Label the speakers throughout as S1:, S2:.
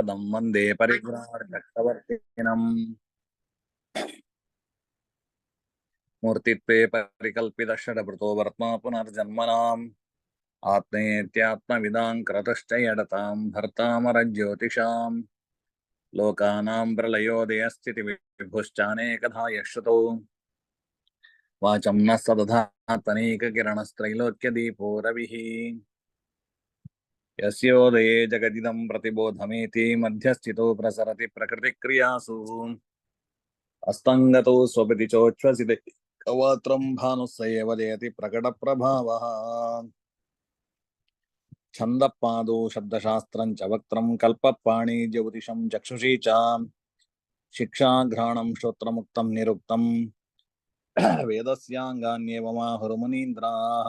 S1: ಪದಂ ವಂದೇ ಪರಿವ್ರಾಟ್ ಚಕ್ರವರ್ತಿನಂ ಮೂರ್ತಿತ್ವೇ ಪರಿಕಲ್ಪಿತ ಷಡಭೃತೋ ವರ್ತ್ಮ ಪುನರ್ಜನ್ಮನಾಂ ಆತ್ಮೇತ್ಯಾತ್ಮವಿದಾಂ ಕ್ರತಶ್ಚ ಯಡತಾಂ ಭರ್ತಾಮರಜ್ಯೋತಿಷಾಂ ಲೋಕಾನಾಂ ಪ್ರಲಯೋದಯಸ್ಥಿತಿ ವಿಭುಶ್ಚಾನೇಕಧಾ ಯಶ್ರುತೌ ವಾಚಂ ನ ಸದಧಾತನೈಕಕಿರಣಸ್ತ್ರೈಲೋಕ್ಯದೀಪೋ ರವಿಃ ಯಸ್ಯೋದಯೇ ಜಗದಿದಂ ಪ್ರತಿಬೋಧಮೇತಿ ಮಧ್ಯಸ್ಥಿತೋ ಪ್ರಸರತಿ ಪ್ರಕೃತಿಕ್ರಿಯಾಸು ಅಸ್ತಂಗತೋ ಸ್ವಪತಿ ಚೋಚ್ಛ್ವಸಿತೆ ಕವಾತ್ರಂ ಭಾನುಸ್ಸಯೇವ ಜಯತಿ ಪ್ರಕಟಪ್ರಭಾವಃ ಛಂದಪಾದೋ ಶಬ್ದಶಾಸ್ತ್ರಂ ಚ ವಕ್ತ್ರಂ ಕಲ್ಪಪಾಣಿ ಜ್ಯೋತಿಷಂ ಚಕ್ಷುಷಿ ಚ ಶಿಕ್ಷಾಘ್ರಾಣಂ ಶ್ರೋತ್ರಮುಕ್ತಂ ನಿರುಕ್ತಂ ವೇದಸ್ಯಾಂಗಾನ್ಯೇವಮಾಹುರ್ಮುನೀಂದ್ರಾಃ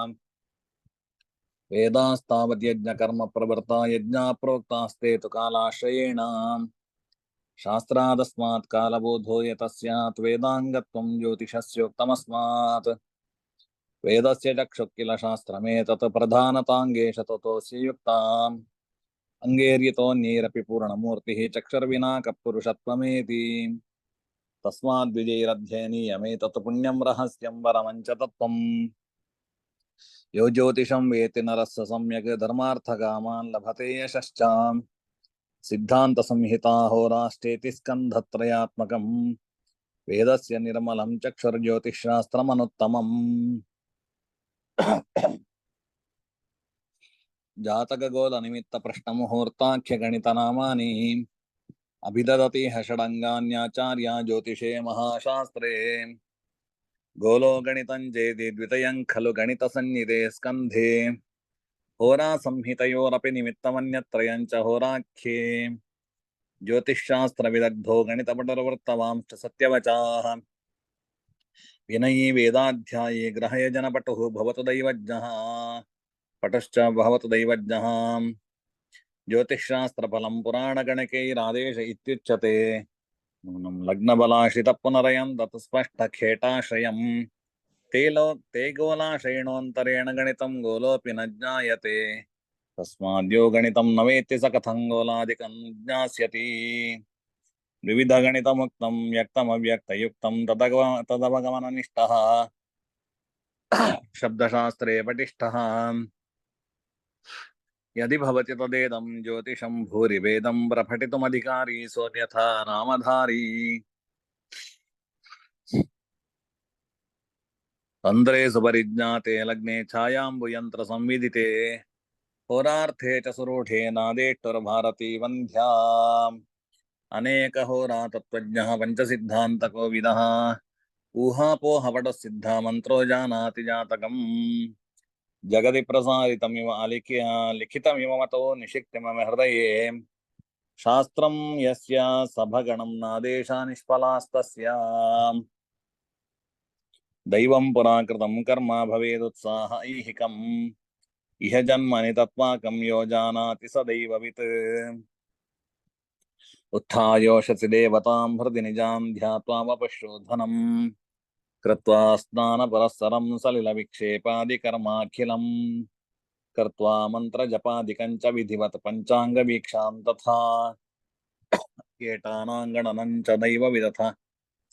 S1: ವೇದಾಸ್ತಾವದ್ಯಜ್ಞಕರ್ಮ ಪ್ರವೃತ್ತಾ ಯಜ್ಞಾ ಪ್ರೋಕ್ತಾಸ್ತೆ ತು ಕಾಲಾಶ್ರಯೇಣ ಶಾಸ್ತ್ರಾದಸ್ಮಾತ್ ಕಾಲಬೋಧೋ ಯತಸ್ಯಾತ್ ವೇದಾಂಗತ್ವಂ ಜ್ಯೋತಿಷಸ್ಯೋಕ್ತಮಸ್ಮಾತ್ ವೇದಸ್ಯ ಚಕ್ಷುಃ ಕಿಲ ಶಾಸ್ತ್ರಮೇತತ್ ಪ್ರಧಾನತಾಂಗೇಶ ತತೋಸ್ಯ ಯುಕ್ತಾಂ ಅಂಗೇರ್ಯತೋನ್ಯೈರಪಿ ಪೂರ್ಣಮೂರ್ತಿಃ ಚಕ್ಷುರ್ವಿನಾ ಕಪುರುಷತ್ವಮೇತಿ ತಸ್ಮಾದ್ವಿಜೈರಧ್ಯಯನೀಯಮೇತತ್ ಪುಣ್ಯಂ ರಹಸ್ಯಂ ವರಮಂಚ ತತ್ವಂ ಯೋ ಜ್ಯೋತಿಷಂ ವೇತ್ತಿ ನರಸ್ಸ ಸಮ್ಯಕ್ ಧರ್ಮಾರ್ಥಕಾಮಾನ್ ಲಭತೆ ಯಶಶ್ಚ ಸಿದ್ಧಾಂತ ಸಂಹಿತಾ ಹೋರಾಷ್ಟೇತಿ ಸ್ಕಂಧತ್ರಯಾತ್ಮಕಂ ವೇದಸ್ಯ ನಿರ್ಮಲಂ ಚಕ್ಷುರ್ಜ್ಯೋತಿಷಾಸ್ತ್ರಮನುತ್ತಮಂ ಜಾತಕಗೋಲ ನಿಮಿತ್ತ ಪ್ರಶ್ನ ಮುಹೂರ್ತಾಖ್ಯ ಗಣಿತ ನಾಮಾನಿ ಅಭಿದದತಿ ಷಡಂಗಾನ್ಯಾಚಾರ್ಯ ಜ್ಯೋತಿಷೇ ಮಹಾಶಾಸ್ತ್ರೇ ಗೋಲೋ ಗಣಿತಂ ಚೇತಿ ದ್ವಿತಯಂ ಖಲು ಗಣಿತ ಸನ್ನಿಧೆ ಸ್ಕಂಧೆ ಹೋರಾ ಸಂಹಿತಯೋರಪಿ ನಿಮಿತ್ತಮನ್ಯತ್ರಯಂ ಚ ಹೋರಾಖ್ಯೆ ಜ್ಯೋತಿಷಾಸ್ತ್ರ ವಿದಗ್ಧೋ ಗಣಿತ ಪಟುರ್ವೃತ್ತವಾಂಶ್ಚ ಸತ್ಯವಚಾಃ ವಿನಯೀ ವೇದಾಧ್ಯಾಯೇ ಗ್ರಹಯಜನ ಪಟುಃ ಭವತು ದೈವಜ್ಞಃ ಪಟುಶ್ಚ ಭವತು ದೈವಜ್ಞಃ ಜ್ಯೋತಿಷಾಸ್ತ್ರ ಫಲಂ ಪುರಾಣ ಗಣಕೈರಾದೇಶ ಇತ್ಯುಚ್ಯತೆ ನೂನಂ ಲಗ್ನಬಲಾಶ್ರಿತ ಪುನರಯಂ ತತ್ ಸ್ಪಷ್ಟ ಖೇಟಾಶ್ರಯಂ ತೇ ಗೋಲಾಶ್ರಯಣೋಂತರೇಣ ಗಣಿತಂ ಗೋಲೋಪಿ ನ ಜ್ಞಾಯತೆ ತಸ್ಮಾದ್ಯೋ ಗಣಿತಂ ನ ವೇತ್ತಿ ಸ ಕಥಂ ಗೋಲಾದಿಕಂ ಜ್ಞಾಸ್ಯತಿ ವಿವಿಧ ಗಣಿತಮುಕ್ತಂ ವ್ಯಕ್ತಮವ್ಯಕ್ತಯುಕ್ತಂ ತದವಗಮನನಿಷ್ಠಃ ಶಬ್ದಶಾಸ್ತ್ರೇ ಪಟಿಷ್ಠಃ ಯದಿ ಭವತಿ ತದೇದಂ ಜ್ಯೋತಿಷಂ ಭೂರಿ ವೇದಂ ಪ್ರಫಟಿತುಮಧಿಕಾರಿ ಸೋನ್ಯಥಾ ನಾಮಧಾರಿ ತಂದ್ರೆ ಸುಪರಿಜ್ಞಾತೆ ಲಗ್ನೆ ಛಾಯಾಂಬುಯಂತ್ರ ಸಂವಿದಿತೆ ಹೋರಾರ್ಥೇ ಚ ಸುರೂಢೇ ನಾದೇಷ್ಟುರ್ಭಾರತೀ ವಂದ್ಯಾ ಅನೇಕ ಹೋರಾ ತತ್ವಜ್ಞಃ ಪಂಚಸಿದ್ಧಾಂತಕೋ ವಿದಃ ಊಹಾಪೋಹ ಪಟಃ ಸಿದ್ಧ ಮಂತ್ರೋ ಜಾನಾತಿ ಜಾತಕಂ ಜಗದಿ ಪ್ರಸಾರಿತಮಿವ ಲಿಖಿತಮಿವ ಮತೋ ನಿಷಿಕ್ತಿಮಮ ಹೃದಯೇ ಶಾಸ್ತ್ರಂ ಯಸ್ಯ ಸಭಗಣಂ ನಾದೇಶ ನಿಷ್ಫಲಾಸ್ತಸ್ಯ ದೈವಂ ಪುರಾಕೃತಂ ಕರ್ಮ ಭವೇದುತ್ಸಾಹ ಐಹಿಕಂ ಇಹ ಜನ್ಮನಿ ತತ್ವಾಕಂ ಯೋ ಜಾನಾತಿ ಸ ದೈವವಿತ್ ಉತ್ಥಾಯೋಷಸಿ ದೇವತಾಂ ಹೃದಿ ನಿಜಾಂ ಧ್ಯಾತ್ವಾ ವಪಶ್ಯೋಧನಂ ಕೃತ್ವಾ ಸ್ನಾನ ಪರಸ್ಸರಂ ಸಲಿಲ ವಿಕ್ಷೇಪಾದಿ ಕರ್ಮಾಖಿಲಂ ಕರ್ತ್ವಾ ಮಂತ್ರ ಜಪಾದಿಕಂ ಚ ವಿಧಿವತ್ ಪಂಚಾಂಗ ವೀಕ್ಷಾಂ ತಥಾ ಕೇಟಾನಾಂಗಣನಂ ಚ ದೈವ ವಿದಥ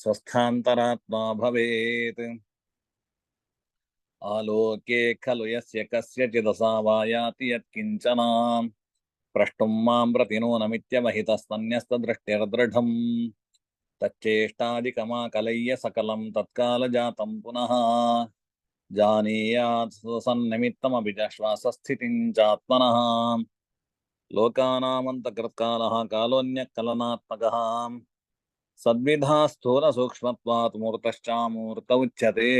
S1: ಸ್ವಸ್ಥಾಂತರಾತ್ಮ ಭವೇತ್ ಆಲೋಕೆ ಖಲು ಯಸ್ಯ ಕಸ್ಯಚಿದಸಾವಾಯಾತಿ ಯತ್ಕಿಂಚನ ಪ್ರಷ್ಟುಂ ಮಾಂ ಪ್ರತಿ ನೂನಮಿತ್ಯವಹಿತಸ್ತನ್ಯಸ್ತದೃಷ್ಟಿರ್ದೃಢಂ ತಚ್ಚೇಷ್ಟಾದಿಕಮಾಕಲಯ್ಯ ಸಕಲಂ ತತ್ಕಾಲಜಾತಂ ಪುನಃ ಜಾನೀಯಾತ್ ಸನ್ನಿಮಿತ್ತಮಪಿ ಚ ಶ್ವಾಸಸ್ಥಿತಿಂ ಚಾತ್ಮನಃ ಲೋಕಾನಾಮಂತಕೃತ್ಕಾಲಃ ಕಾಲೋನ್ಯಕಲನಾತ್ಮಕಃ ಸದ್ವಿಧಾ ಸ್ಥೂಲ ಸೂಕ್ಷ್ಮತ್ವಾತ್ ಮೂರ್ತಶ್ಚಾಮೂರ್ತ ಉಚ್ಯತೆ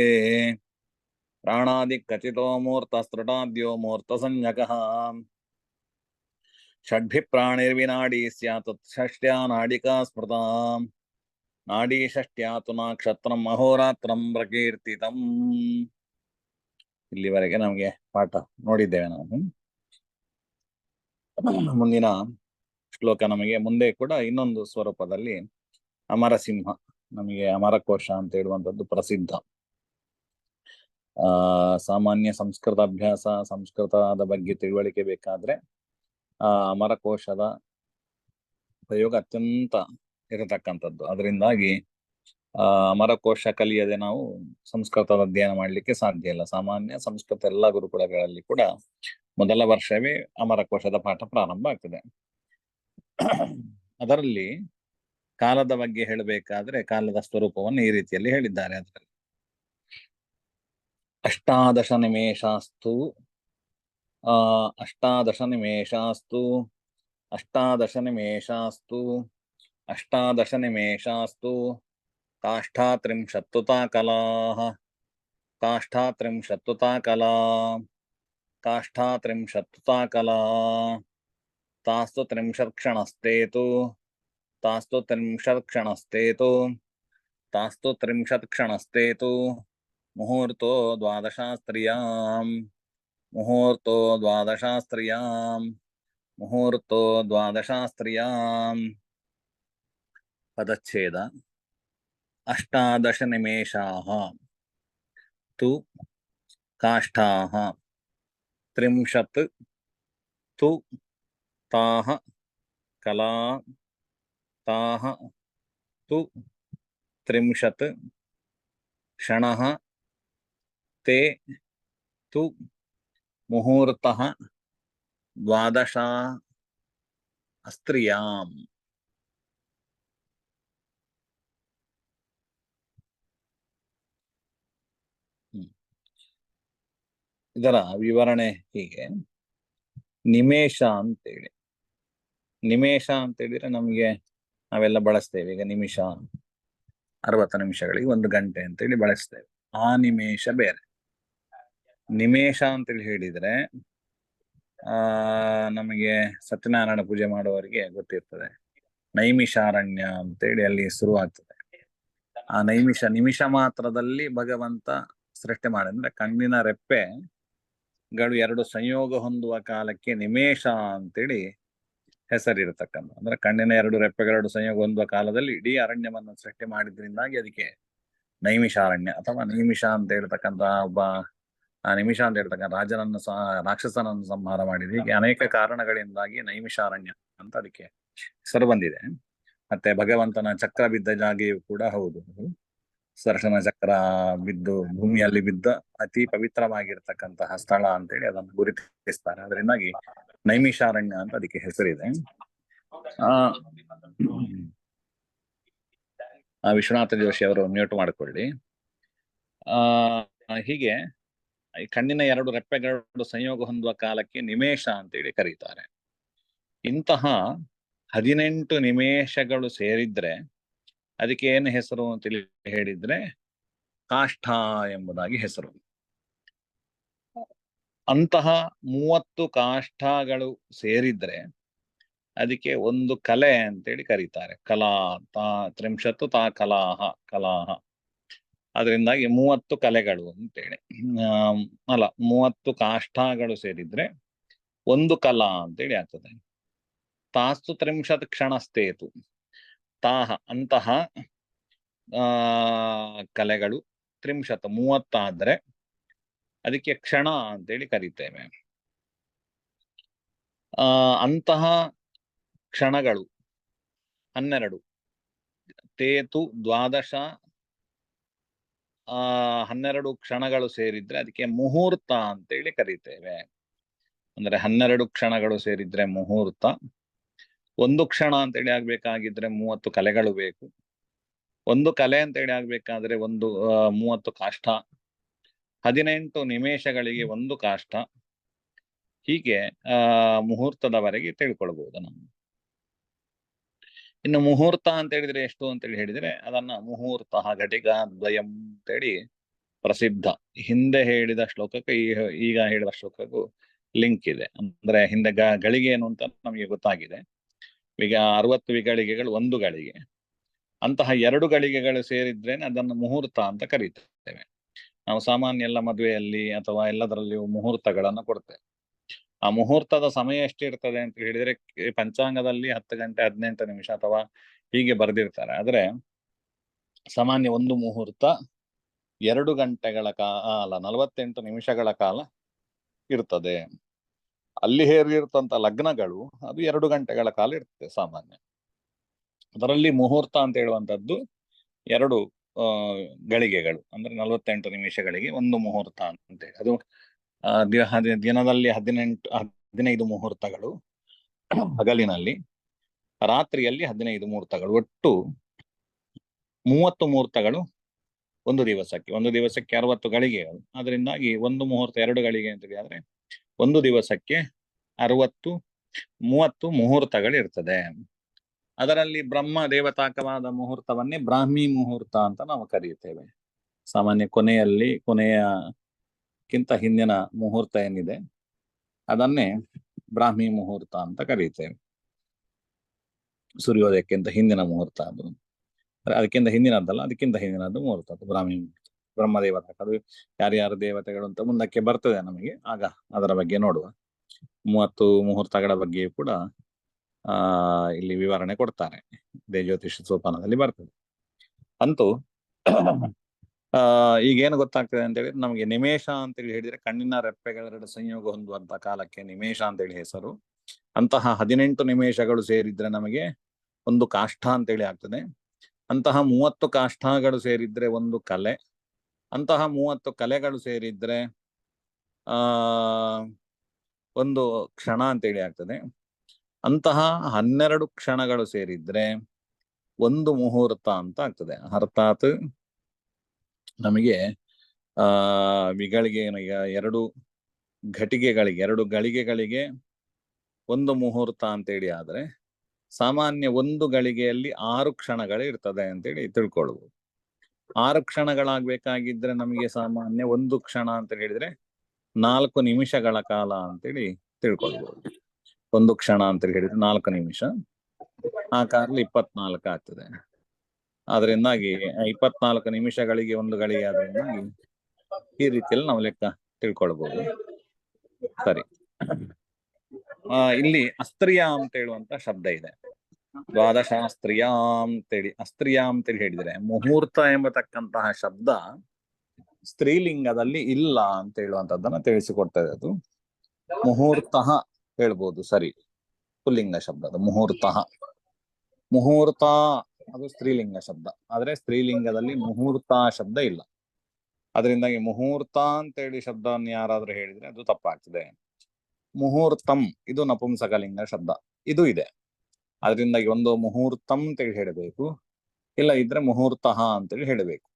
S1: ಪ್ರಾಣಾದಿಕ್ಕಚಿತೋ ಮೂರ್ತಸ್ಫುಟಾದ್ಯೋ ಮೂರ್ತಸಂಜ್ಞಕಃ ಷಡ್ಭಿಃ ಪ್ರಾಣಿರ್ವಿನಾಡಿ ಸ್ಯಾತ್ ಷಷ್ಟ್ಯಾ ನಾಡಿಕಾ ಸ್ಮೃತಾ ನಾಡಿ ಷಷ್ಟ್ಯಾ ತು ನಕ್ಷತ್ರಂ ಅಹೋರಾತ್ರಂ ಪ್ರಕೀರ್ತಿತಂ. ಇಲ್ಲಿವರೆಗೆ ನಮಗೆ ಪಾಠ ನೋಡಿದ್ದೇವೆ ನಾವು. ಮುಂದಿನ ಶ್ಲೋಕ ನಮಗೆ ಮುಂದೆ ಕೂಡ ಇನ್ನೊಂದು ಸ್ವರೂಪದಲ್ಲಿ ಅಮರಸಿಂಹ, ನಮಗೆ ಅಮರಕೋಶ ಅಂತ ಹೇಳುವಂಥದ್ದು ಪ್ರಸಿದ್ಧ. ಸಾಮಾನ್ಯ ಸಂಸ್ಕೃತ ಅಭ್ಯಾಸ, ಸಂಸ್ಕೃತದ ಬಗ್ಗೆ ತಿಳುವಳಿಕೆ ಬೇಕಾದ್ರೆ ಆ ಅಮರಕೋಶದ ಉಪಯೋಗ ಅತ್ಯಂತ ಇರತಕ್ಕಂಥದ್ದು. ಅದರಿಂದಾಗಿ ಅಮರಕೋಶ ಕಲಿಯದೆ ನಾವು ಸಂಸ್ಕೃತದ ಅಧ್ಯಯನ ಮಾಡಲಿಕ್ಕೆ ಸಾಧ್ಯ ಇಲ್ಲ. ಸಾಮಾನ್ಯ ಸಂಸ್ಕೃತ ಎಲ್ಲ ಗುರುಕುಲಗಳಲ್ಲಿ ಕೂಡ ಮೊದಲ ವರ್ಷವೇ ಅಮರಕೋಶದ ಪಾಠ ಪ್ರಾರಂಭ ಆಗ್ತದೆ. ಅದರಲ್ಲಿ ಕಾಲದ ಬಗ್ಗೆ ಹೇಳಬೇಕಾದ್ರೆ ಕಾಲದ ಸ್ವರೂಪವನ್ನು ಈ ರೀತಿಯಲ್ಲಿ ಹೇಳಿದ್ದಾರೆ. ಅದರಲ್ಲಿ ಅಷ್ಟಾದಶ ನಿಮೇಷಾಸ್ತು ಅಷ್ಟಾದಶ ನಿಮೇಷಾಸ್ತು ಅಷ್ಟಾದಶ ನಿಮೇಷಾಸ್ತು ಅಷ್ಟಾದಶ ನಿಮೇಷಾಸ್ತು ಕಾಷ್ಠಾತ್ರಿಂಶತ್ತುತಾ ಕಲಾಃ ಕಾಷ್ಠಾತ್ರಿಂಶತ್ತುತಾ ಕಲಾ ಕಾಷ್ಠಾತ್ರಿಂಶತ್ತುತಾ ಕಲಾ ತಾಸ್ತು ತ್ರಿಂಶತ್ಕ್ಷಣಸ್ತೇತು ತಾಸ್ತು ತ್ರಿಂಶತ್ಕ್ಷಣಸ್ತೇತು ತಾಸ್ತು ತ್ರಿಂಶತ್ಕ್ಷಣಸ್ತೇತು ಮುಹೂರ್ತೋ ದ್ವಾದಶಾಸ್ತ್ರಿಯಾಂ ಮುಹೂರ್ತೋ ದ್ವಾದಶಾಸ್ತ್ರಿಯಾಂ ಮುಹೂರ್ತೋ ದ್ವಾದಶಾಸ್ತ್ರಿಯಾಂ. ಪದಚ್ಛೇದ ಅಷ್ಟಾದಶ ನಿಮೇಷಾಃ ತು ಕಾಷ್ಠಾಃ ತ್ರಿಂಶತ್ ತು ತಾಃ ಕಲಾ ತಾಃ ತು ತ್ರಿಂಶತ್ ಕ್ಷಣಃ ತೇ ತು ಮುಹೂರ್ತಃ ದ್ವಾದಶಾ ಅಸ್ತ್ರಿಯಾಂ. ಇದರ ವಿವರಣೆ ಹೀಗೆ. ನಿಮೇಷ ಅಂತೇಳಿ, ನಿಮೇಷ ಅಂತ ಹೇಳಿದ್ರೆ ನಮಗೆ ನಾವೆಲ್ಲ ಬಳಸ್ತೇವೆ. ಈಗ ನಿಮಿಷ 60 ನಿಮಿಷಗಳಿಗೆ 1 ಗಂಟೆ ಅಂತೇಳಿ ಬಳಸ್ತೇವೆ. ಆ ನಿಮೇಷ ಬೇರೆ. ನಿಮೇಷ ಅಂತೇಳಿ ಹೇಳಿದ್ರೆ ನಮಗೆ ಸತ್ಯನಾರಾಯಣ ಪೂಜೆ ಮಾಡುವವರಿಗೆ ಗೊತ್ತಿರ್ತದೆ. ನೈಮಿಷಾರಣ್ಯ ಅಂತೇಳಿ ಅಲ್ಲಿ ಶುರುವಾಗ್ತದೆ. ಆ ನಿಮಿಷ ಮಾತ್ರದಲ್ಲಿ ಭಗವಂತ ಸೃಷ್ಟಿ ಮಾಡಿದ್ರೆ ಕಣ್ಣಿನ ರೆಪ್ಪೆಗಳು 2 ಸಂಯೋಗ ಹೊಂದುವ ಕಾಲಕ್ಕೆ ನಿಮೇಷ ಅಂತೇಳಿ ಹೆಸರಿರತಕ್ಕಂಥ. ಅಂದ್ರೆ ಕಣ್ಣಿನ 2 ರೆಪ್ಪೆಗಳೆರಡು ಸಂಯೋಗ ಹೊಂದುವ ಕಾಲದಲ್ಲಿ ಇಡೀ ಅರಣ್ಯವನ್ನು ಸೃಷ್ಟಿ ಮಾಡಿದ್ರಿಂದಾಗಿ ಅದಕ್ಕೆ ನೈಮಿಷಾರಣ್ಯ ಅಥವಾ ನಿಮಿಷ ಅಂತ ಹೇಳ್ತಕ್ಕಂಥ ಒಬ್ಬ ನಿಮಿಷ ಅಂತ ಹೇಳ್ತಕ್ಕಂಥ ರಾಕ್ಷಸನನ್ನು ಸಂಹಾರ ಮಾಡಿದೆ. ಹೀಗೆ ಅನೇಕ ಕಾರಣಗಳಿಂದಾಗಿ ನೈಮಿಷಾರಣ್ಯ ಅಂತ ಅದಕ್ಕೆ ಹೆಸರು ಬಂದಿದೆ. ಮತ್ತೆ ಭಗವಂತನ ಚಕ್ರ ಬಿದ್ದ ಜಾಗೆಯೂ ಕೂಡ ಹೌದು. ಸುದರ್ಶನ ಚಕ್ರ ಬಿದ್ದು ಭೂಮಿಯಲ್ಲಿ ಬಿದ್ದ ಅತಿ ಪವಿತ್ರವಾಗಿರ್ತಕ್ಕಂತಹ ಸ್ಥಳ ಅಂತೇಳಿ ಅದನ್ನು ಗುರುತಿಸ್ತಾರೆ. ಅದರಿಂದಾಗಿ ನೈಮಿಷಾರಣ್ಯ ಅಂತ ಅದಕ್ಕೆ ಹೆಸರಿದೆ. ವಿಶ್ವನಾಥ ಜೋಶಿ ಅವರು ಮ್ಯೂಟ್ ಮಾಡಿಕೊಳ್ಳಿ. ಹೀಗೆ ಕಣ್ಣಿನ 2 ರೆಪ್ಪೆಗಳು ಸಂಯೋಗ ಹೊಂದುವ ಕಾಲಕ್ಕೆ ನಿಮೇಷ ಅಂತೇಳಿ ಕರೀತಾರೆ. ಇಂತಹ 18 ನಿಮೇಷಗಳು ಸೇರಿದ್ರೆ ಅದಕ್ಕೆ ಏನು ಹೆಸರು ಅಂತೇಳಿ ಹೇಳಿದ್ರೆ ಕಾಷ್ಠ ಎಂಬುದಾಗಿ ಹೆಸರು. ಅಂತಹ 30 ಕಾಷ್ಠಗಳು ಸೇರಿದ್ರೆ ಅದಕ್ಕೆ ಒಂದು ಕಲೆ ಅಂತೇಳಿ ಕರೀತಾರೆ. ಕಲಾ ತ್ರಿಂಶತ್ತು ತಾ ಕಲಾಹ ಕಲಾಹ. ಅದರಿಂದಾಗಿ 30 ಕಲೆಗಳು ಅಂತೇಳಿ 30 ಕಾಷ್ಠಗಳು ಸೇರಿದ್ರೆ ಒಂದು ಕಲಾ ಅಂತೇಳಿ ಆಗ್ತದೆ. ತಾಸ್ತು ತ್ರಿಂಶತ್ ಕ್ಷಣಸ್ತೇತು. ತಾಹ ಅಂತಹ ಕಲೆಗಳು 30 ಆದ್ರೆ ಅದಕ್ಕೆ ಕ್ಷಣ ಅಂತೇಳಿ ಕರೀತೇವೆ. ಅಂತಹ ಕ್ಷಣಗಳು 12 ತೇತು ದ್ವಾದಶ 12 ಕ್ಷಣಗಳು ಸೇರಿದ್ರೆ ಅದಕ್ಕೆ ಮುಹೂರ್ತ ಅಂತೇಳಿ ಕರೀತೇವೆ. ಅಂದ್ರೆ 12 ಕ್ಷಣಗಳು ಸೇರಿದ್ರೆ ಮುಹೂರ್ತ. ಒಂದು ಕ್ಷಣ ಅಂತೇಳಿ ಆಗ್ಬೇಕಾಗಿದ್ರೆ 30 ಕಲೆಗಳು ಬೇಕು. ಒಂದು ಕಲೆ ಅಂತೇಳಿ ಆಗ್ಬೇಕಾದ್ರೆ 30 ಕಾಷ್ಠ. 18 ನಿಮೇಷಗಳಿಗೆ ಒಂದು ಕಾಷ್ಠ. ಹೀಗೆ ಮುಹೂರ್ತದವರೆಗೆ ತಿಳ್ಕೊಳ್ಬಹುದು ನಾವು. ಇನ್ನು ಮುಹೂರ್ತ ಅಂತ ಹೇಳಿದ್ರೆ ಎಷ್ಟು ಅಂತೇಳಿ ಹೇಳಿದ್ರೆ ಅದನ್ನ ಮುಹೂರ್ತ ಘಟಿಕ ದ್ವಯಂ ಅಂತೇಳಿ ಪ್ರಸಿದ್ಧ. ಹಿಂದೆ ಹೇಳಿದ ಶ್ಲೋಕಕ್ಕೆ ಈಗ ಹೇಳಿದ ಶ್ಲೋಕಕ್ಕೂ ಲಿಂಕ್ ಇದೆ. ಅಂದ್ರೆ ಹಿಂದೆ ಗಳಿಗೆ ಏನು ಅಂತ ನಮಗೆ ಗೊತ್ತಾಗಿದೆ. ಈಗ 60 ವಿಗಳಿಗೆಗಳು 1 ಗಳಿಗೆ. ಅಂತಹ 2 ಗಳಿಗೆಗಳು ಸೇರಿದ್ರೇನೆ ಅದನ್ನು ಮುಹೂರ್ತ ಅಂತ ಕರೀತೇವೆ ನಾವು. ಸಾಮಾನ್ಯ ಎಲ್ಲ ಮದುವೆಯಲ್ಲಿ ಅಥವಾ ಎಲ್ಲದರಲ್ಲಿಯೂ ಮುಹೂರ್ತಗಳನ್ನು ಕೊಡ್ತೇವೆ. ಆ ಮುಹೂರ್ತದ ಸಮಯ ಎಷ್ಟಿರ್ತದೆ ಅಂತ ಹೇಳಿದ್ರೆ ಪಂಚಾಂಗದಲ್ಲಿ 10 ಗಂಟೆ 18 ನಿಮಿಷ ಅಥವಾ ಹೀಗೆ ಬರೆದಿರ್ತಾರೆ. ಆದ್ರೆ ಸಾಮಾನ್ಯ ಒಂದು ಮುಹೂರ್ತ 2 ಗಂಟೆಗಳ ಕಾಲ 48 ನಿಮಿಷಗಳ ಕಾಲ ಇರ್ತದೆ. ಅಲ್ಲಿ ಹೇರಿರ್ತಂತ ಲಗ್ನಗಳು ಅದು 2 ಗಂಟೆಗಳ ಕಾಲ ಇರ್ತದೆ ಸಾಮಾನ್ಯ. ಅದರಲ್ಲಿ ಮುಹೂರ್ತ ಅಂತ ಹೇಳುವಂತದ್ದು 2 ಗಳಿಗೆಗಳು, ಅಂದ್ರೆ 48 ನಿಮಿಷಗಳಿಗೆ ಒಂದು ಮುಹೂರ್ತ ಅಂತೇಳಿ. ಅದು ದಿನದಲ್ಲಿ 15 ಮುಹೂರ್ತಗಳು, ಹಗಲಿನಲ್ಲಿ, ರಾತ್ರಿಯಲ್ಲಿ 15 ಮುಹೂರ್ತಗಳು, ಒಟ್ಟು 30 ಮುಹೂರ್ತಗಳು ಒಂದು ದಿವಸಕ್ಕೆ 60 ಗಳಿಗೆಗಳು. ಅದರಿಂದಾಗಿ ಒಂದು ಮುಹೂರ್ತ 2 ಗಳಿಗೆ ಅಂತ ಆದ್ರೆ ಒಂದು ದಿವಸಕ್ಕೆ 30 ಮುಹೂರ್ತಗಳು ಇರ್ತದೆ. ಅದರಲ್ಲಿ ಬ್ರಹ್ಮ ದೇವತಾಕವಾದ ಮುಹೂರ್ತವನ್ನೇ ಬ್ರಾಹ್ಮಿ ಮುಹೂರ್ತ ಅಂತ ನಾವು ಕರೆಯುತ್ತೇವೆ. ಸಾಮಾನ್ಯ ಕೊನೆಯಕ್ಕಿಂತ ಹಿಂದಿನ ಮುಹೂರ್ತ ಏನಿದೆ ಅದನ್ನೇ ಬ್ರಾಹ್ಮಿ ಮುಹೂರ್ತ ಅಂತ ಕರೆಯುತ್ತೇವೆ. ಸೂರ್ಯೋದಯಕ್ಕಿಂತ ಹಿಂದಿನ ಮುಹೂರ್ತ ಅದು, ಅದಕ್ಕಿಂತ ಹಿಂದಿನದ್ದಲ್ಲ, ಅದಕ್ಕಿಂತ ಹಿಂದಿನದ್ದು ಮುಹೂರ್ತ ಅದು ಬ್ರಾಹ್ಮಿ ಮುಹೂರ್ತ. ಬ್ರಹ್ಮ ದೇವತಾ, ಅದು ಯಾರ್ಯಾರು ದೇವತೆಗಳು ಅಂತ ಮುಂದಕ್ಕೆ ಬರ್ತದೆ ನಮಗೆ, ಆಗ ಅದರ ಬಗ್ಗೆ ನೋಡುವ. 30 ಮುಹೂರ್ತಗಳ ಬಗ್ಗೆಯೂ ಕೂಡ ಇಲ್ಲಿ ವಿವರಣೆ ಕೊಡ್ತಾರೆ, ಜ್ಯೋತಿಷ ಸೋಪಾನದಲ್ಲಿ ಬರ್ತದೆ. ಅಂತೂ ಈಗೇನು ಗೊತ್ತಾಗ್ತದೆ ಅಂತ ಹೇಳಿದ್ರೆ, ನಮಗೆ ನಿಮೇಷ ಅಂತೇಳಿ ಹೇಳಿದ್ರೆ ಕಣ್ಣಿನ ರೆಪ್ಪೆಗಳೆರಡು ಸಂಯೋಗ ಹೊಂದುವಂತ ಕಾಲಕ್ಕೆ ನಿಮೇಷ ಅಂತೇಳಿ ಹೆಸರು. ಅಂತಹ 18 ನಿಮೇಷಗಳು ಸೇರಿದ್ರೆ ನಮಗೆ ಒಂದು ಕಾಷ್ಠ ಅಂತೇಳಿ ಆಗ್ತದೆ. ಅಂತಹ 30 ಕಾಷ್ಠಗಳು ಸೇರಿದ್ರೆ ಒಂದು ಕಲೆ. ಅಂತಹ 30 ಕಲೆಗಳು ಸೇರಿದ್ರೆ ಒಂದು ಕ್ಷಣ ಅಂತೇಳಿ ಆಗ್ತದೆ. ಅಂತಹ 12 ಕ್ಷಣಗಳು ಸೇರಿದ್ರೆ ಒಂದು ಮುಹೂರ್ತ ಅಂತ ಆಗ್ತದೆ. ಅರ್ಥಾತ್ ನಮಗೆ ವಿಗಳಿಗೆ ಈಗ 2 ಗಳಿಗೆಗಳಿಗೆ ಒಂದು ಮುಹೂರ್ತ ಅಂತೇಳಿ ಆದ್ರೆ ಸಾಮಾನ್ಯ ಒಂದು ಗಳಿಗೆಯಲ್ಲಿ 6 ಕ್ಷಣಗಳು ಇರ್ತದೆ ಅಂತೇಳಿ ತಿಳ್ಕೊಳ್ಬಹುದು. 6 ಕ್ಷಣಗಳಾಗ್ಬೇಕಾಗಿದ್ರೆ ನಮಗೆ ಸಾಮಾನ್ಯ ಒಂದು ಕ್ಷಣ ಅಂತ ಹೇಳಿದ್ರೆ 4 ನಿಮಿಷಗಳ ಕಾಲ ಅಂತೇಳಿ ತಿಳ್ಕೊಳ್ಬಹುದು. ಒಂದು ಕ್ಷಣ ಅಂತ ಹೇಳಿದ್ರೆ 4 ನಿಮಿಷ, ಆ ಕಾರಲ್ಲಿ 24 ಆಗ್ತದೆ. ಅದರಿಂದಾಗಿ 24 ನಿಮಿಷಗಳಿಗೆ ಒಂದು ಗಳಿಗೆ ಆದ್ರಿಂದಾಗಿ ಈ ರೀತಿಯಲ್ಲಿ ನಾವು ಲೆಕ್ಕ ತಿಳ್ಕೊಳ್ಬಹುದು. ಸರಿ, ಇಲ್ಲಿ ಅಸ್ತ್ರಿಯ ಅಂತ ಹೇಳುವಂತ ಶಬ್ದ ಇದೆ. ದ್ವಾದಶಾಸ್ತ್ರೀಯ ಅಂತೇಳಿ, ಅಸ್ತ್ರೀಯ ಅಂತೇಳಿ ಹೇಳಿದ್ರೆ ಮುಹೂರ್ತ ಎಂಬತಕ್ಕಂತಹ ಶಬ್ದ ಸ್ತ್ರೀಲಿಂಗದಲ್ಲಿ ಇಲ್ಲ ಅಂತ ಹೇಳುವಂತದ್ದನ್ನ ತಿಳಿಸಿಕೊಡ್ತದೆ. ಅದು ಮುಹೂರ್ತ ಹೇಳ್ಬೋದು, ಸರಿ, ಪುಲ್ಲಿಂಗ ಶಬ್ದ ಅದು ಮುಹೂರ್ತ ಅದು ಸ್ತ್ರೀಲಿಂಗ ಶಬ್ದ, ಆದ್ರೆ ಸ್ತ್ರೀಲಿಂಗದಲ್ಲಿ ಮುಹೂರ್ತ ಶಬ್ದ ಇಲ್ಲ. ಅದರಿಂದಾಗಿ ಮುಹೂರ್ತ ಅಂತೇಳಿ ಶಬ್ದವನ್ನು ಯಾರಾದ್ರೂ ಹೇಳಿದ್ರೆ ಅದು ತಪ್ಪಾಗ್ತದೆ. ಮುಹೂರ್ತಂ ಇದು ನಪುಂಸಕಲಿಂಗ ಶಬ್ದ, ಇದು ಇದೆ. ಅದರಿಂದಾಗಿ ಒಂದು ಮುಹೂರ್ತಂ ಅಂತೇಳಿ ಹೇಳಬೇಕು, ಇಲ್ಲ ಇದ್ರೆ ಮುಹೂರ್ತ ಅಂತೇಳಿ ಹೇಳಬೇಕು.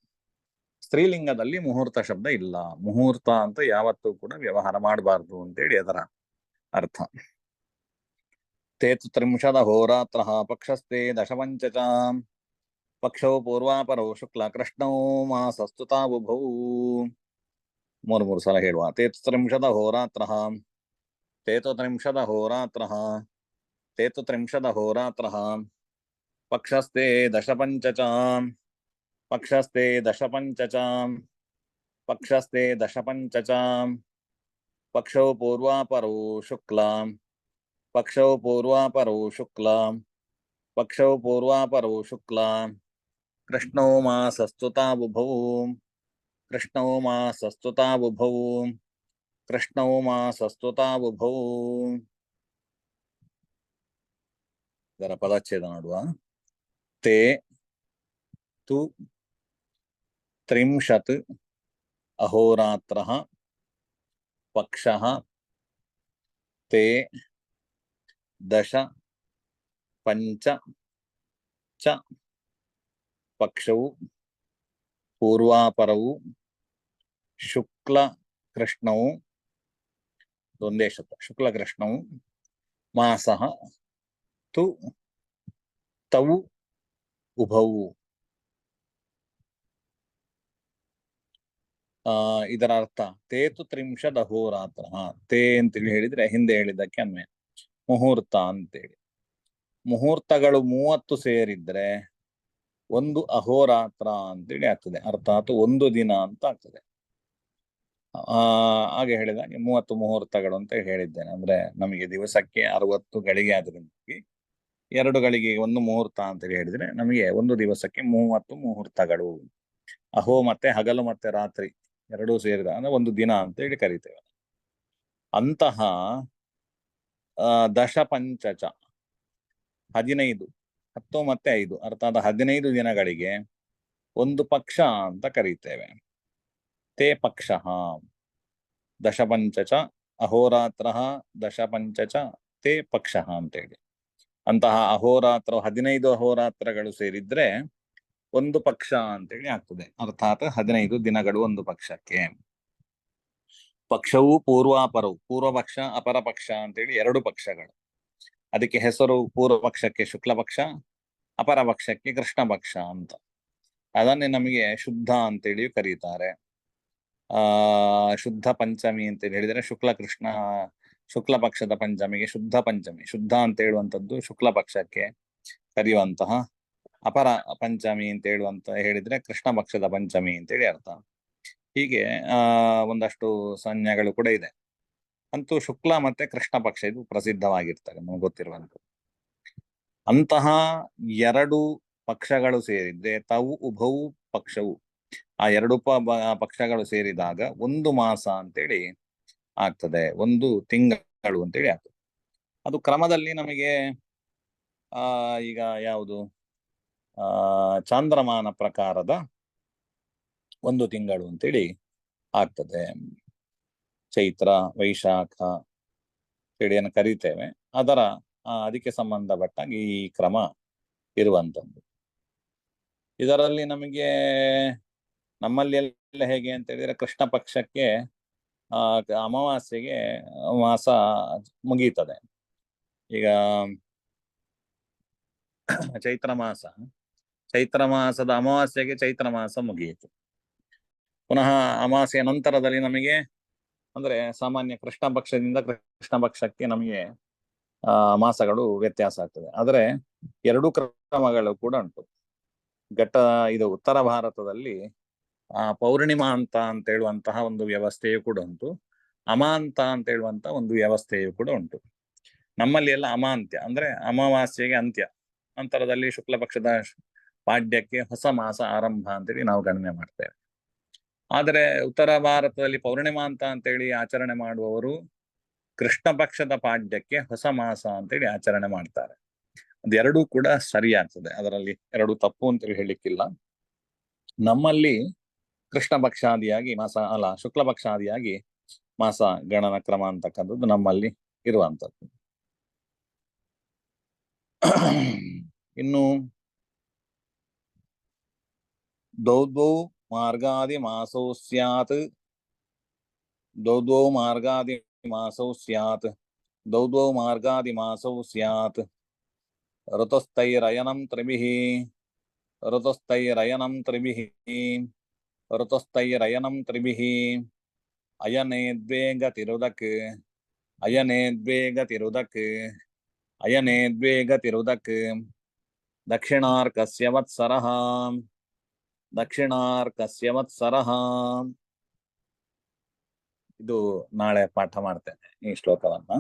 S1: ಸ್ತ್ರೀಲಿಂಗದಲ್ಲಿ ಮುಹೂರ್ತ ಶಬ್ದ ಇಲ್ಲ. ಮುಹೂರ್ತ ಅಂತ ಯಾವತ್ತೂ ಕೂಡ ವ್ಯವಹಾರ ಮಾಡಬಾರ್ದು ಅಂತೇಳಿ ಅದರ ಅರ್ಥ. ತೇತು 30 ಹೋರಾತ್ರ ಪಕ್ಷಸ್ತೆ ದಶಪಂಚಚ ಪಕ್ಷೌ ಪೂರ್ವಾಪರೌ ಶುಕ್ಲ ಕೃಷ್ಣೌ ಮಾಸಸ್ತುತಾವುಭೌ. 3 ಸಲ ಹೇಳುವ. ತೇತು 30 ಹೋರಾತ್ರ ಪಕ್ಷಸ್ತೆ ದಶಪಂಚಚ ಪಕ್ಷೌ ಪೂರ್ವಾಪರೌ ಶುಕ್ಲ ಕೃಷ್ಣೌ ಮಾಸಸ್ತುತಾವುಭೌ. ಇದರ ಪದಚ್ಛೇದ ನೋಡುವ. ತೇ ತು 30 ಅಹೋರಾತ್ರ ಪಕ್ಷಃ ತೇ ದಶ ಪಂಚ ಚ ಪಕ್ಷೌ ಪೂರ್ವಾಪರೌ ಶುಕ್ಲ ಕೃಷ್ಣೌ, ಒಂದೇ ಶಬ್ದ, ಶುಕ್ಲ ಕೃಷ್ಣೌ ಮಾಸಃ ತು ತೌ ಉಭೌ. ಇದರ ಅರ್ಥ ತೇತು 30 ಅಹೋರಾತ್ರ. ತೇ ಅಂತೇಳಿ ಹೇಳಿದ್ರೆ ಹಿಂದೆ ಹೇಳಿದ್ದಕ್ಕೆ ಅನ್ವಯ, ಮುಹೂರ್ತ ಅಂತೇಳಿ. ಮುಹೂರ್ತಗಳು 30 ಸೇರಿದ್ರೆ ಒಂದು ಅಹೋರಾತ್ರ ಅಂತೇಳಿ ಆಗ್ತದೆ, ಅರ್ಥಾತ್ ಒಂದು ದಿನ ಅಂತ ಆಗ್ತದೆ. ಹಾಗೆ ಹೇಳಿದಾಗೆ 30 ಮುಹೂರ್ತಗಳು ಅಂತ ಹೇಳಿದ್ದೇನೆ. ಅಂದ್ರೆ ನಮಗೆ ದಿವಸಕ್ಕೆ 60 ಗಳಿಗೆ ಆದ್ರಿಂದ 2 ಗಳಿಗೆ ಒಂದು ಮುಹೂರ್ತ ಅಂತೇಳಿ ಹೇಳಿದ್ರೆ ನಮಗೆ ಒಂದು ದಿವಸಕ್ಕೆ 30 ಮುಹೂರ್ತಗಳು. ಅಹೋ ಮತ್ತೆ ಹಗಲು ಮತ್ತೆ ರಾತ್ರಿ ಎರಡೂ ಸೇರಿದ ಅಂದ್ರೆ ಒಂದು ದಿನ ಅಂತ ಹೇಳಿ ಕರಿತೇವೆ. ಅಂತಹ ದಶಪಂಚಚ 15 10 ಮತ್ತೆ 5 ಅರ್ಥಾತ್ 15 ದಿನಗಳಿಗೆ ಒಂದು ಪಕ್ಷ ಅಂತ ಕರೀತೇವೆ. ತೇ ಪಕ್ಷ ದಶಪಂಚ ಚ ಅಹೋರಾತ್ರ ದಶಪಂಚ ಚ ತೇ ಪಕ್ಷ ಅಂತೇಳಿ. ಅಂತಹ ಅಹೋರಾತ್ರ 15 ಅಹೋರಾತ್ರಗಳು ಸೇರಿದ್ರೆ ಒಂದು ಪಕ್ಷ ಅಂತೇಳಿ ಆಗ್ತದೆ. ಅರ್ಥಾತ್ 15 ದಿನಗಳು ಒಂದು ಪಕ್ಷಕ್ಕೆ. ಪಕ್ಷವು ಪೂರ್ವಾಪರವು, ಪೂರ್ವ ಪಕ್ಷ ಅಪರ ಪಕ್ಷ ಅಂತೇಳಿ 2 ಪಕ್ಷಗಳು. ಅದಕ್ಕೆ ಹೆಸರು ಪೂರ್ವ ಪಕ್ಷಕ್ಕೆ ಶುಕ್ಲ ಪಕ್ಷ, ಅಪರ ಪಕ್ಷಕ್ಕೆ ಕೃಷ್ಣ ಪಕ್ಷ ಅಂತ. ಅದನ್ನೇ ನಮಗೆ ಶುದ್ಧ ಅಂತೇಳಿ ಕರೀತಾರೆ. ಶುದ್ಧ ಪಂಚಮಿ ಅಂತ ಹೇಳಿದ್ರೆ ಶುಕ್ಲ ಪಕ್ಷದ ಪಂಚಮಿಗೆ ಶುದ್ಧ ಪಂಚಮಿ. ಶುದ್ಧ ಅಂತ ಹೇಳುವಂಥದ್ದು ಶುಕ್ಲ ಪಕ್ಷಕ್ಕೆ ಕರೆಯುವಂತಹ. ಅಪರ ಪಂಚಮಿ ಅಂತ ಹೇಳಿದ್ರೆ ಕೃಷ್ಣ ಪಕ್ಷದ ಪಂಚಮಿ ಅಂತೇಳಿ ಅರ್ಥ. ಹೀಗೆ ಒಂದಷ್ಟು ಸಂಜ್ಞೆಗಳು ಕೂಡ ಇದೆ. ಅಂತೂ ಶುಕ್ಲ ಮತ್ತೆ ಕೃಷ್ಣ ಪಕ್ಷ ಇದು ಪ್ರಸಿದ್ಧವಾಗಿರ್ತದೆ ನಮ್ಗೆ ಗೊತ್ತಿರುವಂಥದ್ದು. ಅಂತಹ 2 ಪಕ್ಷಗಳು ಸೇರಿದ್ರೆ ತವು ಉಭವು ಪಕ್ಷವು, ಆ 2 ಪಕ್ಷಗಳು ಸೇರಿದಾಗ ಒಂದು ಮಾಸ ಅಂತೇಳಿ ಆಗ್ತದೆ, ಒಂದು ತಿಂಗಳು ಅಂತೇಳಿ ಆಗ್ತದೆ. ಅದು ಕ್ರಮದಲ್ಲಿ ನಮಗೆ ಈಗ ಯಾವುದು ಚಾಂದ್ರಮಾನ ಪ್ರಕಾರದ ಒಂದು ತಿಂಗಳು ಅಂತೇಳಿ ಆಗ್ತದೆ. ಚೈತ್ರ ವೈಶಾಖ ಅಂತೇಳಿ ಕರೀತೇವೆ. ಅದಕ್ಕೆ ಸಂಬಂಧಪಟ್ಟಾಗಿ ಈ ಕ್ರಮ ಇರುವಂತದ್ದು. ಇದರಲ್ಲಿ ನಮಗೆ ನಮ್ಮಲ್ಲಿ ಎಲ್ಲ ಹೇಗೆ ಅಂತ ಹೇಳಿದ್ರೆ ಕೃಷ್ಣ ಪಕ್ಷಕ್ಕೆ ಅಮಾವಾಸ್ಯೆಗೆ ಮಾಸ ಮುಗೀತದೆ. ಈಗ ಚೈತ್ರ ಮಾಸದ ಅಮಾವಾಸ್ಯೆಗೆ ಚೈತ್ರ ಮಾಸ ಮುಗಿಯಿತು. ಪುನಃ ಅಮಾವಾಸ್ಯೆಯ ನಂತರದಲ್ಲಿ ನಮಗೆ ಅಂದ್ರೆ ಸಾಮಾನ್ಯ ಕೃಷ್ಣ ಪಕ್ಷದಿಂದ ಕೃಷ್ಣ ಪಕ್ಷಕ್ಕೆ ನಮಗೆ ಮಾಸಗಳು ವ್ಯತ್ಯಾಸ ಆಗ್ತದೆ. ಆದರೆ 2 ಕ್ರಮಗಳು ಕೂಡ ಉಂಟು. ಇದು ಉತ್ತರ ಭಾರತದಲ್ಲಿ ಪೌರ್ಣಿಮಾ ಅಂತ ಹೇಳುವಂತಹ ಒಂದು ವ್ಯವಸ್ಥೆಯು ಕೂಡ ಉಂಟು, ಅಮಾಂತ ಅಂತ ಹೇಳುವಂತಹ ಒಂದು ವ್ಯವಸ್ಥೆಯು ಕೂಡ ಉಂಟು. ನಮ್ಮಲ್ಲಿ ಎಲ್ಲ ಅಮಾಂತ್ಯ ಅಂದ್ರೆ ಅಮಾವಾಸ್ಯೆಗೆ ಅಂತ್ಯ, ನಂತರದಲ್ಲಿ ಶುಕ್ಲ ಪಕ್ಷದ ಪಾಡ್ಯಕ್ಕೆ ಹೊಸ ಮಾಸ ಆರಂಭ ಅಂತೇಳಿ ನಾವು ಗಣನೆ ಮಾಡ್ತೇವೆ. ಆದರೆ ಉತ್ತರ ಭಾರತದಲ್ಲಿ ಪೌರ್ಣಿಮಾ ಅಂತೇಳಿ ಆಚರಣೆ ಮಾಡುವವರು ಕೃಷ್ಣ ಪಕ್ಷದ ಪಾಡ್ಯಕ್ಕೆ ಹೊಸ ಮಾಸ ಅಂತೇಳಿ ಆಚರಣೆ ಮಾಡ್ತಾರೆ. ಅದೆರಡೂ ಕೂಡ ಸರಿಯಾಗ್ತದೆ, ಅದರಲ್ಲಿ 2 ತಪ್ಪು ಅಂತೇಳಿ ಹೇಳಲಿಕ್ಕಿಲ್ಲ. ನಮ್ಮಲ್ಲಿ ಕೃಷ್ಣ ಪಕ್ಷಾದಿಯಾಗಿ ಶುಕ್ಲ ಪಕ್ಷಾದಿಯಾಗಿ ಮಾಸ ಗಣನ ಕ್ರಮ ಅಂತಕ್ಕಂಥದ್ದು ನಮ್ಮಲ್ಲಿ ಇರುವಂಥದ್ದು. ಇನ್ನು ದೌದ್ವೌ ಮಾರ್ಗಾದಿ ಮಾಸೌ ಸ್ಯಾತ್, ದೌದ್ವೌ ಮಾರ್ಗಾದಿ ಮಾಸೌ ಸ್ಯಾತ್, ದೌದ್ವೌ ಮಾರ್ಗಾದಿ ಮಾಸೌ ಸ್ಯಾತ್, ಋತಸ್ಥೈರಯನಂ ತ್ರಿಭಿಃ, ಋತಸ್ಥೈರಯನಂ ತ್ರಿಭಿಃ, ಋತಸ್ಥೈರಯನಂ ತ್ರಿಭಿಃ, ಅಯನೇದ್ವೇ ಗತಿರುದಕ್, ಅಯನೇದ್ವೇ ಗತಿರುದಕ್, ಅಯನೇದ್ವೇ ಗತಿರುದಕ್, ದಕ್ಷಿಣಾರ್ಕಸ್ಯ ವತ್ಸರಃ, ದಕ್ಷಿಣಾರ್ಕಸ್ಯ ವತ್ಸರಃ. ಇದು ನಾಳೆ ಪಾಠ ಮಾಡ್ತೇನೆ ಈ ಶ್ಲೋಕವನ್ನ.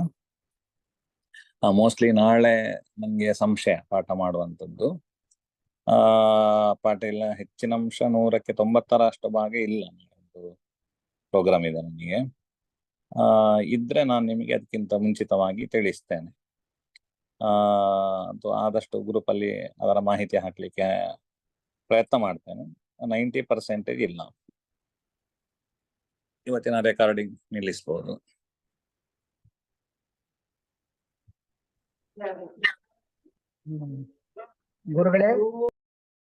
S1: ಮೋಸ್ಟ್ಲಿ ನಾಳೆ ನನಗೆ ಸಂಶಯ ಪಾಠ ಮಾಡುವಂಥದ್ದು. ಪಾಠ ಇಲ್ಲ, ಹೆಚ್ಚಿನ ಅಂಶ 100ಕ್ಕೆ 90ರಷ್ಟು ಭಾಗ ಇಲ್ಲ. ಪ್ರೋಗ್ರಾಮ್ ಇದೆ ನನಗೆ. ಇದ್ರೆ ನಾನು ನಿಮಗೆ ಅದಕ್ಕಿಂತ ಮುಂಚಿತವಾಗಿ ತಿಳಿಸ್ತೇನೆ. ಆದಷ್ಟು ಗ್ರೂಪ್ ಅಲ್ಲಿ ಅದರ ಮಾಹಿತಿ ಹಾಕ್ಲಿಕ್ಕೆ ಪ್ರಯತ್ನ ಮಾಡ್ತೇನೆ. 90% ಇಲ್ಲ. ಇವತ್ತಿನ ರೆಕಾರ್ಡಿಂಗ್ ನಿಲ್ಲಿಸಬಹುದು.
S2: ಗುರುಗಳೇ